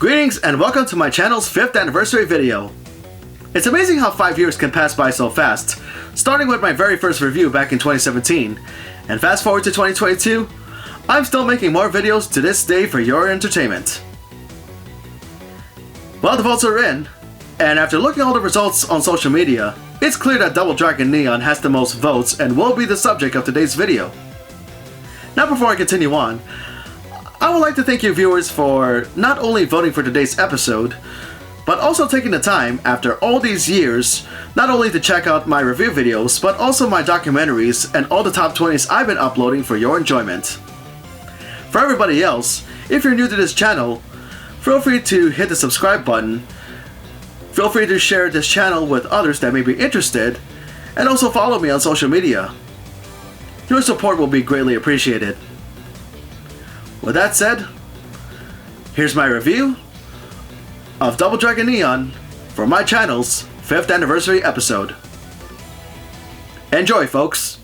Greetings and welcome to my channel's 5th anniversary video. It's amazing how 5 years can pass by so fast, starting with my very first review back in 2017, and fast forward to 2022, I'm still making more videos to this day for your entertainment. Well, the votes are in, and after looking at all the results on social media, it's clear that Double Dragon Neon has the most votes and will be the subject of today's video. Now before I continue on, I would like to thank you viewers for not only voting for today's episode, but also taking the time after all these years not only to check out my review videos, but also my documentaries and all the top 20s I've been uploading for your enjoyment. For everybody else, if you're new to this channel, feel free to hit the subscribe button, feel free to share this channel with others that may be interested, and also follow me on social media. Your support will be greatly appreciated. With that said, here's my review of Double Dragon Neon for my channel's 5th anniversary episode. Enjoy, folks!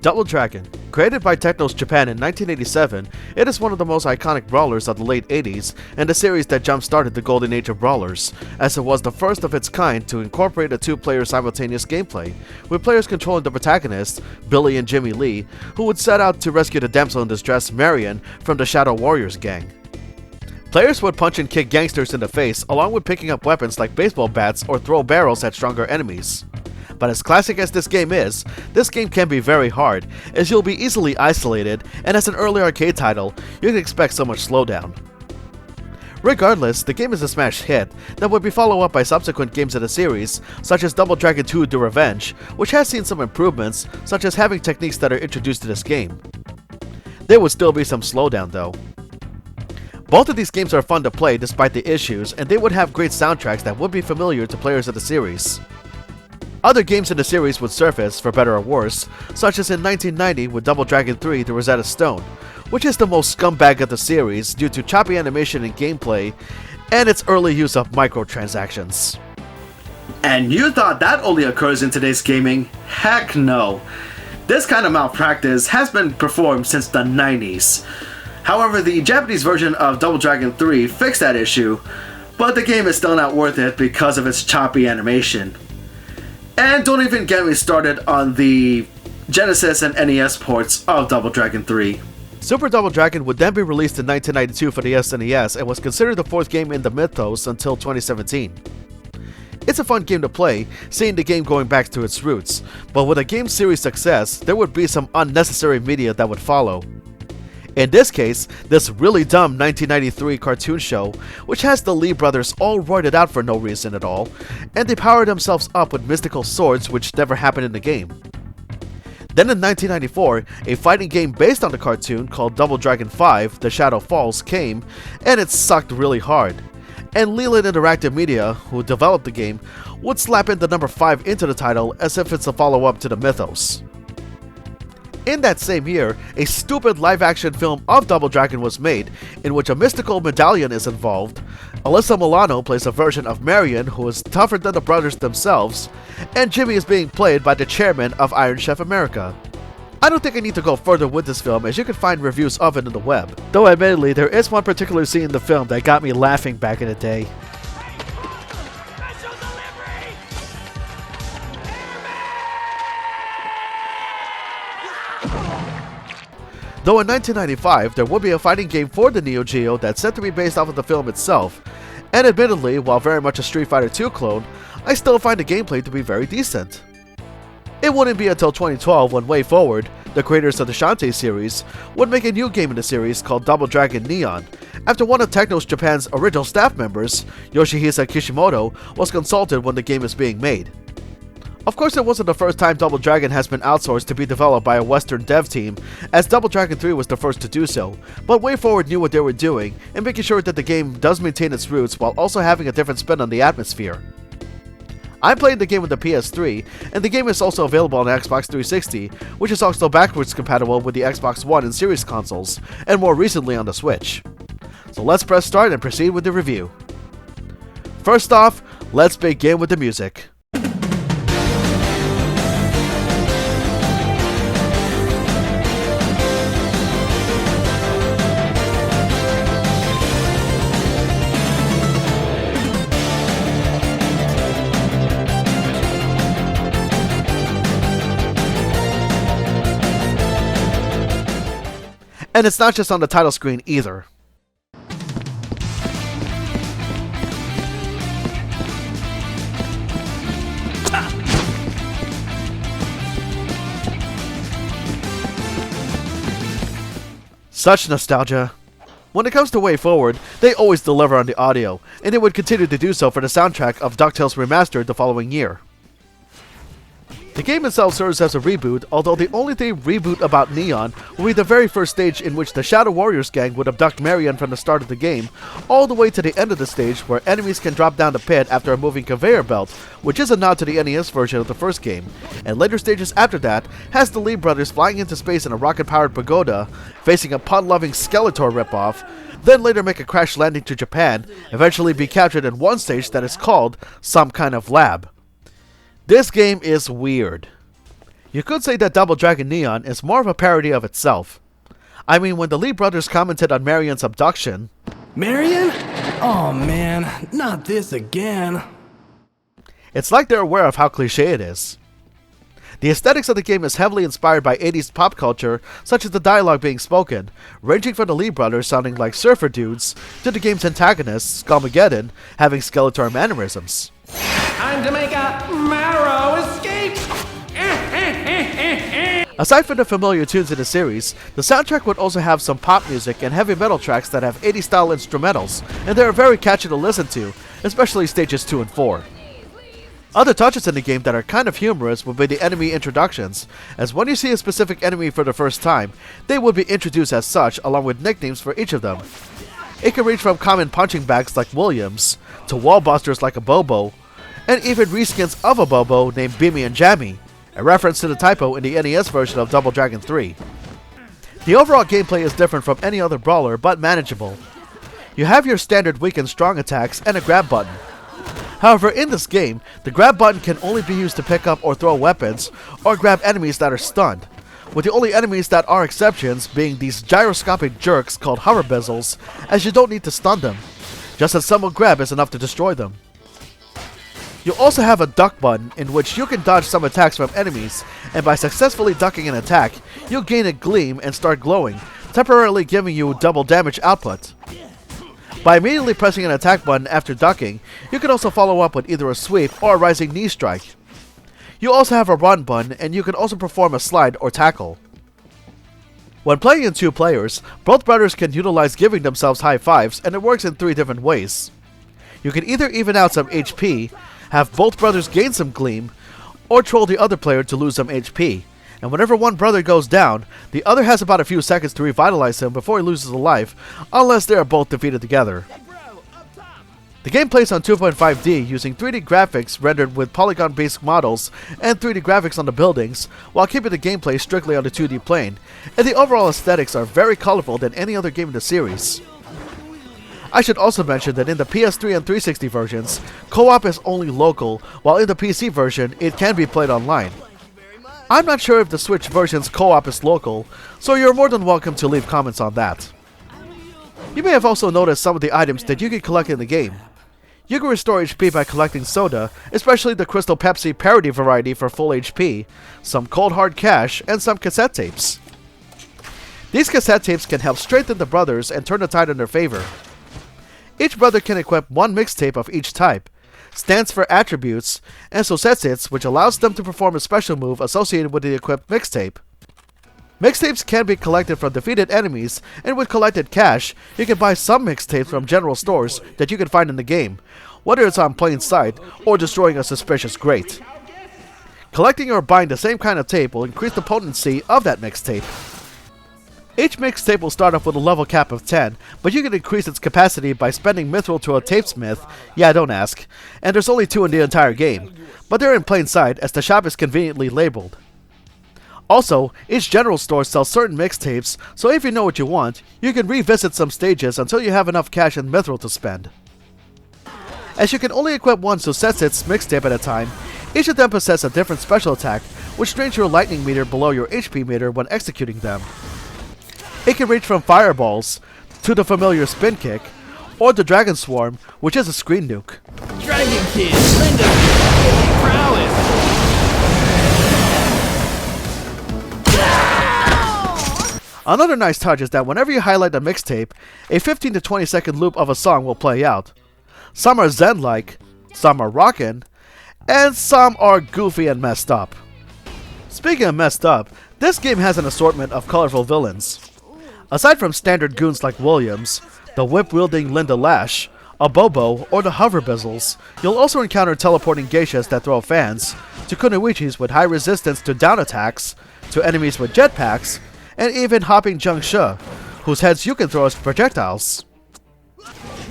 Double Dragon. Created by Technos Japan in 1987, it is one of the most iconic brawlers of the late 80s and a series that jump-started the golden age of brawlers, as it was the first of its kind to incorporate a two-player simultaneous gameplay, with players controlling the protagonists, Billy and Jimmy Lee, who would set out to rescue the damsel in distress Marion from the Shadow Warriors gang. Players would punch and kick gangsters in the face, along with picking up weapons like baseball bats or throw barrels at stronger enemies. But as classic as this game is, this game can be very hard, as you'll be easily isolated, and as an early arcade title, you can expect so much slowdown. Regardless, the game is a smash hit that would be followed up by subsequent games in the series, such as Double Dragon 2 The Revenge, which has seen some improvements, such as having techniques that are introduced to this game. There would still be some slowdown though. Both of these games are fun to play despite the issues, and they would have great soundtracks that would be familiar to players of the series. Other games in the series would surface, for better or worse, such as in 1990 with Double Dragon 3 The Rosetta Stone, which is the most scumbag of the series due to choppy animation and gameplay, and its early use of microtransactions. And you thought that only occurs in today's gaming? Heck no! This kind of malpractice has been performed since the 90s. However, the Japanese version of Double Dragon 3 fixed that issue, but the game is still not worth it because of its choppy animation. And don't even get me started on the Genesis and NES ports of Double Dragon 3. Super Double Dragon would then be released in 1992 for the SNES and was considered the fourth game in the mythos until 2017. It's a fun game to play, seeing the game going back to its roots, but with a game series success, there would be some unnecessary media that would follow. In this case, this really dumb 1993 cartoon show, which has the Lee brothers all roided out for no reason at all, and they power themselves up with mystical swords which never happened in the game. Then in 1994, a fighting game based on the cartoon called Double Dragon 5 The Shadow Falls came, and it sucked really hard. and Leland Interactive Media, who developed the game, would slap in the number 5 into the title as if it's a follow-up to the mythos. In that same year, a stupid live-action film of Double Dragon was made, in which a mystical medallion is involved. Alyssa Milano plays a version of Marion who is tougher than the brothers themselves, and Jimmy is being played by the chairman of Iron Chef America. I don't think I need to go further with this film, as you can find reviews of it in the web. Though admittedly, there is one particular scene in the film that got me laughing back in the day. Though in 1995, there would be a fighting game for the Neo Geo that's said to be based off of the film itself, and admittedly, while very much a Street Fighter 2 clone, I still find the gameplay to be very decent. It wouldn't be until 2012 when WayForward, the creators of the Shantae series, would make a new game in the series called Double Dragon Neon, after one of Technos Japan's original staff members, Yoshihisa Kishimoto, was consulted when the game was being made. Of course, it wasn't the first time Double Dragon has been outsourced to be developed by a Western dev team, as Double Dragon 3 was the first to do so, but WayForward knew what they were doing, and making sure that the game does maintain its roots while also having a different spin on the atmosphere. I'm playing the game with the PS3, and the game is also available on the Xbox 360, which is also backwards compatible with the Xbox One and Series consoles, and more recently on the Switch. So let's press start and proceed with the review. First off, let's begin with the music. And it's not just on the title screen either. Such nostalgia. When it comes to WayForward, they always deliver on the audio, and they would continue to do so for the soundtrack of DuckTales Remastered the following year. The game itself serves as a reboot, although the only thing reboot about Neon will be the very first stage in which the Shadow Warriors gang would abduct Marion from the start of the game, all the way to the end of the stage where enemies can drop down the pit after a moving conveyor belt, which is a nod to the NES version of the first game, and later stages after that has the Lee brothers flying into space in a rocket-powered pagoda, facing a pun-loving Skeletor ripoff, then later make a crash landing to Japan, eventually be captured in one stage that is called Some Kind of Lab. This game is weird. You could say that Double Dragon Neon is more of a parody of itself. I mean, when the Lee brothers commented on Marion's abduction... Marion? Oh man, not this again. It's like they're aware of how cliche it is. The aesthetics of the game is heavily inspired by 80s pop culture, such as the dialogue being spoken, ranging from the Lee brothers sounding like surfer dudes, to the game's antagonist, Skullmageddon, having Skeletor mannerisms. Time to make a marrow escape! Aside from the familiar tunes in the series, the soundtrack would also have some pop music and heavy metal tracks that have 80s style instrumentals, and they are very catchy to listen to, especially stages 2 and 4. Other touches in the game that are kind of humorous would be the enemy introductions, as when you see a specific enemy for the first time, they would be introduced as such along with nicknames for each of them. It can range from common punching bags like Williams, to wallbusters like a Bobo, and even reskins of a Bobo named Beamy and Jammy, a reference to the typo in the NES version of Double Dragon 3. The overall gameplay is different from any other brawler, but manageable. You have your standard weak and strong attacks and a grab button. However, in this game, the grab button can only be used to pick up or throw weapons, or grab enemies that are stunned, with the only enemies that are exceptions being these gyroscopic jerks called hover bizzles, as you don't need to stun them. Just a simple grab is enough to destroy them. You also have a duck button in which you can dodge some attacks from enemies, and by successfully ducking an attack, you'll gain a gleam and start glowing, temporarily giving you double damage output. By immediately pressing an attack button after ducking, you can also follow up with either a sweep or a rising knee strike. You also have a run button, and you can also perform a slide or tackle. When playing in 2 players, both brothers can utilize giving themselves high fives, and it works in 3 different ways. You can either even out some HP, have both brothers gain some gleam, or troll the other player to lose some HP, and whenever one brother goes down, the other has about a few seconds to revitalize him before he loses a life, unless they are both defeated together. By immediately pressing an attack button after ducking, you can also follow up with either a sweep or a rising knee strike. You also have a run button, and you can also perform a slide or tackle. When playing in 2 players, both brothers can utilize giving themselves high fives, and it works in 3 different ways. You can either even out some HP, have both brothers gain some gleam, or troll the other player to lose some life, unless they are both defeated together. The game plays on 2.5D using 3D graphics rendered with polygon-based models and 3D graphics on the buildings, while keeping the gameplay strictly on the 2D plane, and the overall aesthetics are very colorful than any other game in the series. I should also mention that in the PS3 and 360 versions, co-op is only local, while in the PC version, it can be played online. I'm not sure if the Switch version's co-op is local, so you're more than welcome to leave comments on that. You may have also noticed some of the items that you can collect in the game. You can restore HP by collecting soda, especially the Crystal Pepsi parody variety for full HP, some cold hard cash, and some cassette tapes. These cassette tapes can help strengthen the brothers and turn the tide in their favor. Each brother can equip one mixtape of each type, stands for attributes, and Sosetsits, which allows them to perform a special move associated with the equipped mixtape. Mixtapes can be collected from defeated enemies, and with collected cash, you can buy some mixtapes from general stores that you can find in the game, whether it's on plain sight or destroying a suspicious crate. Collecting or buying the same kind of tape will increase the potency of that mixtape. Each mixtape will start off with a level cap of 10, but you can increase its capacity by spending mithril to a tapesmith, yeah, don't ask, and there's only 2 in the entire game, but they're in plain sight as the shop is conveniently labeled. Also, each general store sells certain mixtapes, so if you know what you want, you can revisit some stages until you have enough cash and mithril to spend. As you can only equip one Sosetsits mixtape at a time, each of them possess a different special attack, which drains your lightning meter below your HP meter when executing them. It can range from fireballs, to the familiar spin kick, or the Dragon Swarm, which is a screen nuke. Dragon Kid, lend us prowess. Another nice touch is that whenever you highlight a mixtape, a 15 to 20 second loop of a song will play out. Some are zen-like, some are rockin', and some are goofy and messed up. Speaking of messed up, this game has an assortment of colorful villains. Aside from standard goons like Williams, the whip-wielding Linda Lash, a Bobo, or the Hover Bizzles, you'll also encounter teleporting geishas that throw fans, to kunoichis with high resistance to down attacks, to enemies with jetpacks, and even hopping Zhengshe, whose heads you can throw as projectiles.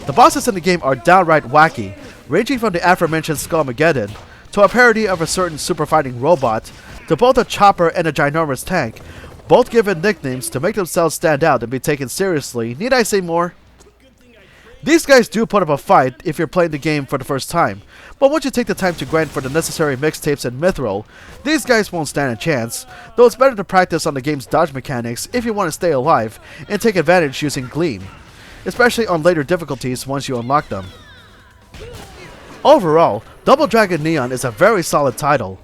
The bosses in the game are downright wacky, ranging from the aforementioned Skullmageddon, to a parody of a certain super fighting robot, to both a chopper and a ginormous tank, both given nicknames to make themselves stand out and be taken seriously. Need I say more? These guys do put up a fight if you're playing the game for the first time, but once you take the time to grind for the necessary mixtapes and mithril, these guys won't stand a chance, though it's better to practice on the game's dodge mechanics if you want to stay alive and take advantage using Gleam, especially on later difficulties once you unlock them. Overall, Double Dragon Neon is a very solid title.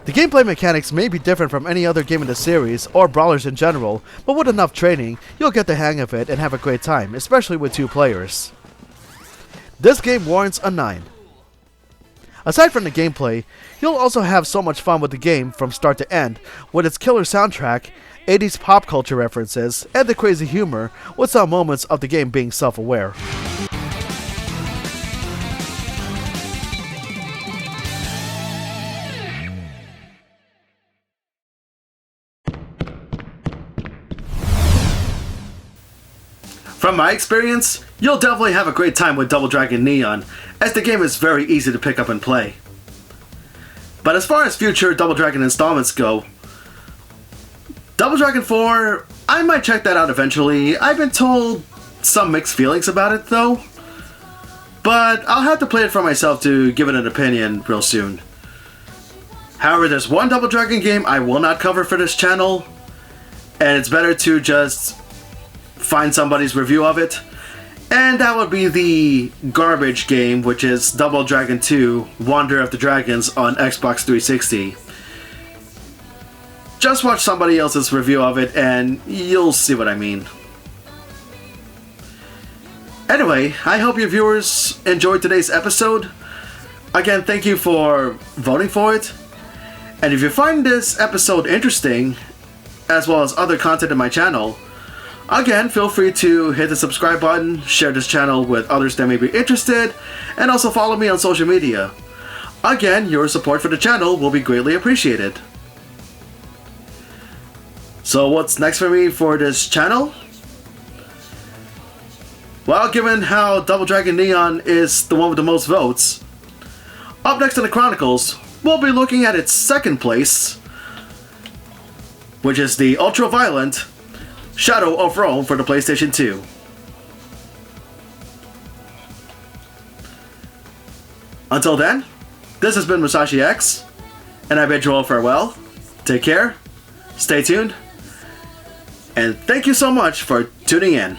The gameplay mechanics may be different from any other game in the series, or brawlers in general, but with enough training, you'll get the hang of it and have a great time, especially with 2 players. This game warrants a 9. Aside from the gameplay, you'll also have so much fun with the game from start to end, with its killer soundtrack, 80s pop culture references, and the crazy humor, with some moments of the game being self-aware. From my experience, you'll definitely have a great time with Double Dragon Neon, as the game is very easy to pick up and play. But as far as future Double Dragon installments go, Double Dragon 4, I might check that out eventually. I've been told some mixed feelings about it though, but I'll have to play it for myself to give it an opinion real soon. However, there's one Double Dragon game I will not cover for this channel, and it's better to just find somebody's review of it, and that would be the garbage game, which is Double Dragon 2 Wander of the Dragons on Xbox 360. Just watch somebody else's review of it and you'll see what I mean. Anyway, I hope your viewers enjoyed today's episode. Again, thank you for voting for it. And if you find this episode interesting, as well as other content in my channel, again, feel free to hit the subscribe button, share this channel with others that may be interested, and also follow me on social media. Again, your support for the channel will be greatly appreciated. So what's next for me for this channel? Well, given how Double Dragon Neon is the one with the most votes, up next in the Chronicles, we'll be looking at its second place, which is the ultra-violent Shadow of Rome for the PlayStation 2. Until then, this has been Musashi X, and I bid you all farewell. Take care, stay tuned, and thank you so much for tuning in.